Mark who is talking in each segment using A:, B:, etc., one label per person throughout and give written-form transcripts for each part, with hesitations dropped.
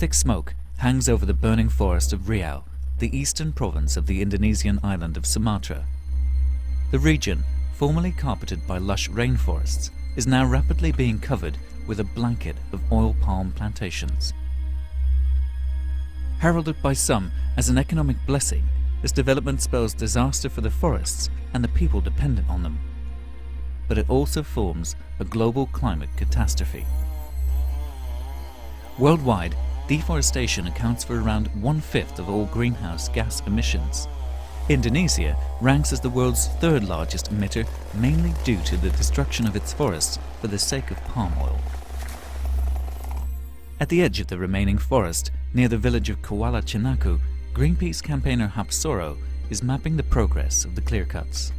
A: Thick smoke hangs over the burning forest of Riau, the eastern province of the Indonesian island of Sumatra. The region, formerly carpeted by lush rainforests, is now rapidly being covered with a blanket of oil palm plantations. Heralded by some as an economic blessing, this development spells disaster for the forests and the people dependent on them. But it also forms a global climate catastrophe. Worldwide, deforestation accounts for around 1/5 of all greenhouse gas emissions. Indonesia ranks as the world's third largest emitter, mainly due to the destruction of its forests for the sake of palm oil. At the edge of the remaining forest, near the village of Kuala Cinaku, Greenpeace campaigner Hapsoro is mapping the progress of the clear-cuts.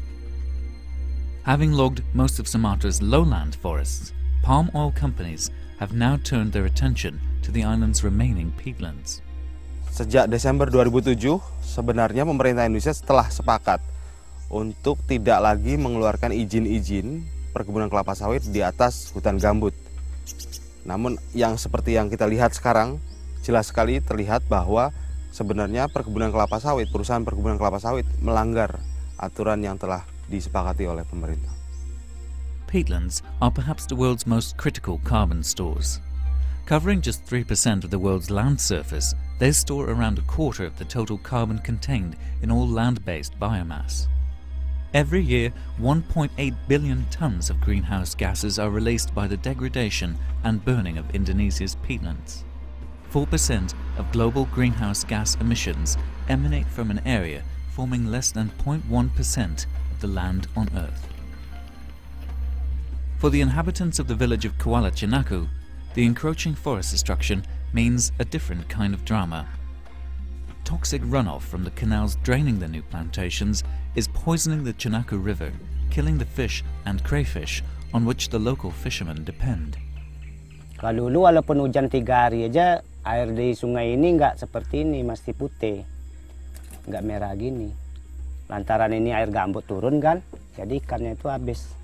A: Having logged most of Sumatra's lowland forests, palm oil companies have now turned their attention to the island's remaining peatlands.
B: Sejak Desember 2007, sebenarnya pemerintah Indonesia telah sepakat untuk tidak lagi mengeluarkan izin-izin perkebunan kelapa sawit di atas hutan gambut. Namun yang seperti yang kita lihat sekarang, jelas sekali terlihat bahwa sebenarnya perusahaan perkebunan kelapa sawit melanggar aturan yang telah disepakati oleh pemerintah.
A: Peatlands are perhaps the world's most critical carbon stores. Covering just 3% of the world's land surface, they store around a quarter of the total carbon contained in all land-based biomass. Every year, 1.8 billion tons of greenhouse gases are released by the degradation and burning of Indonesia's peatlands. 4% of global greenhouse gas emissions emanate from an area forming less than 0.1% of the land on Earth. For the inhabitants of the village of Kuala Cinaku, the encroaching forest destruction means a different kind of drama. Toxic runoff from the canals draining the new plantations is poisoning the Cinaku River, killing the fish and crayfish on which the local fishermen depend.
C: Kalau dulu walaupun hujan 3 hari aja, air di sungai ini nggak seperti ini, masih putih, nggak merah gini. Lantaran ini air gambut turun kan, jadi ikannya itu habis.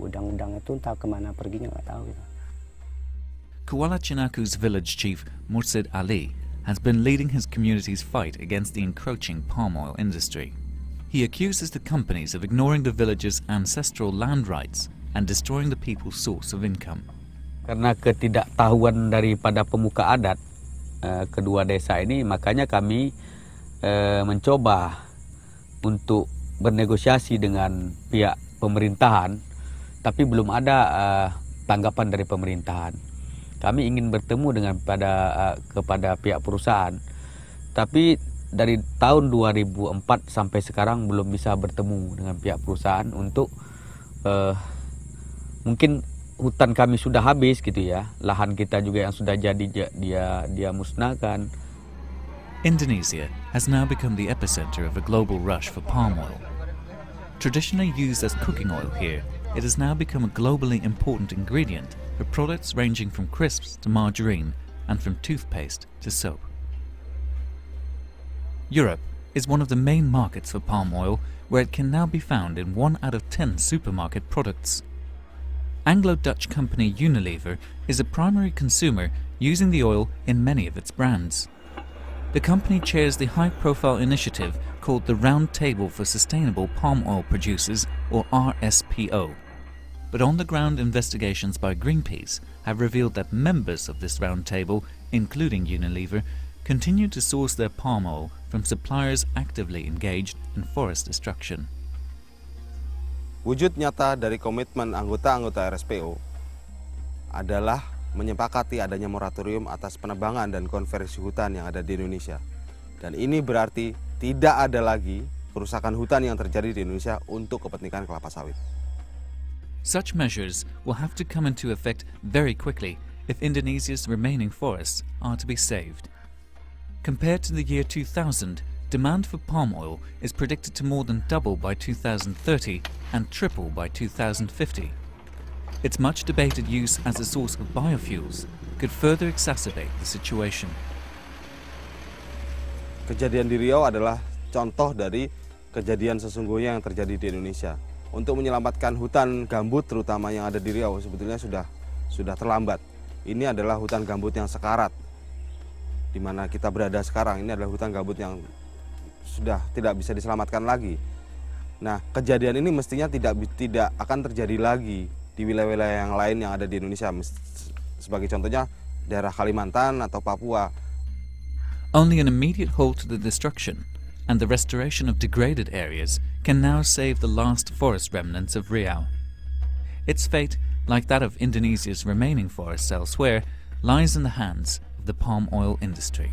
C: Udang-udang itu entah kemana perginya, nggak tahu gitu.
A: Kuala Cinaku's village chief Mursid Ali has been leading his community's fight against the encroaching palm oil industry. He accuses the companies of ignoring the village's ancestral land rights and destroying the people's source of income.
D: Karena ketidaktahuan daripada pemuka adat kedua desa ini, makanya kami mencoba untuk bernegosiasi dengan pihak pemerintahan, tapi belum ada tanggapan dari pemerintahan. Kami ingin bertemu dengan kepada pihak perusahaan, tapi dari tahun 2004 sampai sekarang belum bisa bertemu dengan pihak perusahaan untuk mungkin hutan kami sudah habis gitu ya, lahan kita juga yang sudah jadi dia musnahkan.
A: Indonesia has now become the epicenter of a global rush for palm oil. Traditionally used as cooking oil here, it has now become a globally important ingredient for products ranging from crisps to margarine and from toothpaste to soap. Europe is one of the main markets for palm oil, where it can now be found in 1 out of 10 supermarket products. Anglo-Dutch company Unilever is a primary consumer, using the oil in many of its brands. The company chairs the high-profile initiative called the Round Table for Sustainable Palm Oil Producers, or RSPO. But on-the-ground investigations by Greenpeace have revealed that members of this round table, including Unilever, continue to source their palm oil from suppliers actively engaged in forest destruction.
B: Wujud nyata dari komitmen anggota-anggota RSPO adalah menyepakati adanya moratorium atas penebangan dan konversi hutan yang ada di Indonesia. Dan ini berarti tidak ada lagi kerusakan hutan yang terjadi di Indonesia untuk kepentingan kelapa sawit.
A: Such measures will have to come into effect very quickly if Indonesia's remaining forests are to be saved. Compared to the year 2000, demand for palm oil is predicted to more than double by 2030 and triple by 2050. Its much debated use as a source of biofuels could further exacerbate the situation.
B: Kejadian di Riau adalah contoh dari kejadian sesungguhnya yang terjadi di Indonesia. Untuk menyelamatkan hutan gambut terutama yang ada di Riau sebetulnya sudah terlambat. Ini adalah hutan gambut yang sekarat. di mana kita berada sekarang ini adalah hutan gambut yang sudah tidak bisa diselamatkan lagi. Nah, kejadian ini mestinya tidak akan terjadi lagi di wilayah-wilayah yang lain yang ada di Indonesia. Sebagai contohnya daerah Kalimantan atau Papua.
A: Only an immediate halt to the destruction and the restoration of degraded areas can now save the last forest remnants of Riau. Its fate, like that of Indonesia's remaining forests elsewhere, lies in the hands of the palm oil industry.